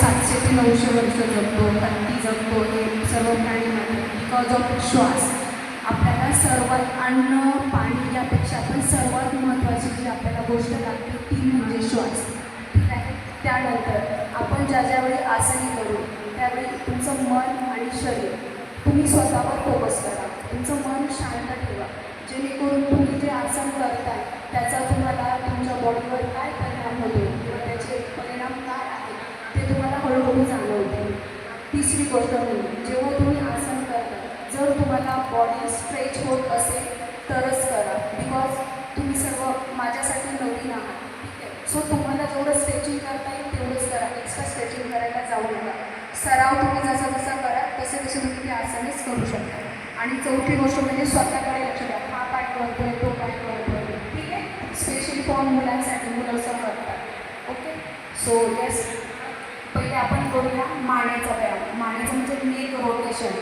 700 ते 900 वर्ष जगतो, हत्ती जगतो, हे सर्व प्राणीमध्ये बिकॉज ऑफ श्वास. आपल्याला सर्वात अन्न पाणी यापेक्षा पण सर्वात महत्त्वाची जी आपल्याला गोष्ट लागते ती म्हणजे श्वास. ठीक आहे. त्यानंतर आपण ज्यावेळी आसने करू त्यावेळी तुमचं मन आणि शरीर तुम्ही स्वतःवर फोकस करा. तुमचं मन शांत ठेवा, जेणेकरून तुम्ही जे आसन करताय त्याचा तुम्हाला तुमच्या बॉडीवर काय परिणाम होतो किंवा त्याचे परिणाम काय आहेत ते तुम्हाला हळूहळू जाणवतील. तिसरी गोष्ट म्हणजे जेव्हा तुम्ही आसन करता जर तुम्हाला बॉडी स्ट्रेच होत असेल तरच करा, बिकॉज तुम्ही सर्व माझ्यासाठी नवीन आहात. ठीक आहे. सो तुम्हाला जेवढं स्ट्रेचिंग करता येईल तेवढंच करा, एक्स्ट्रा स्ट्रेचिंग करायला जाऊ नका. सराव तुम्ही जसा जसा करा तसे तसे तुम्ही ते आसनेच करू शकता. आणि चौथी गोष्ट म्हणजे स्वतःकडे लक्ष द्या, हा पाय करतोय तो पाय करतोय. ठीक आहे. स्पेशली फॉर मुलांसाठी, मुलं असं करतात. ओके. सो येस, पहिले आपण करूया मानेचा व्यायाम. मानेचं म्हणजे नेक रोटेशन.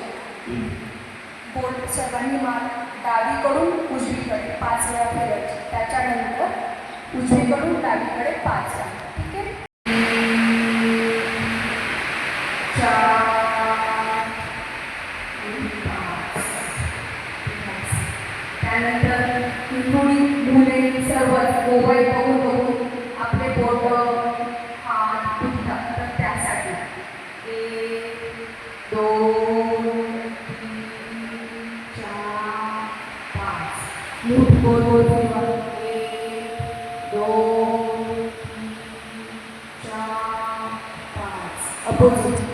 बोल सर्वांनी मान डावीकडून उजवीकडे 5 वेळा फिरायची, त्याच्यानंतर उजवीकडून डावीकडे 5 वेळा. ठीक आहे. 4 आणि 5. त्यानंतर थोडी मुले सर्व मोबाईल बघून बघून आपले बोट हात दुखतात, तर त्यासाठी 1 2 3 4 5 मूठ गोल गोल फिरवा. 1 2 3 4 5 अपोजिट.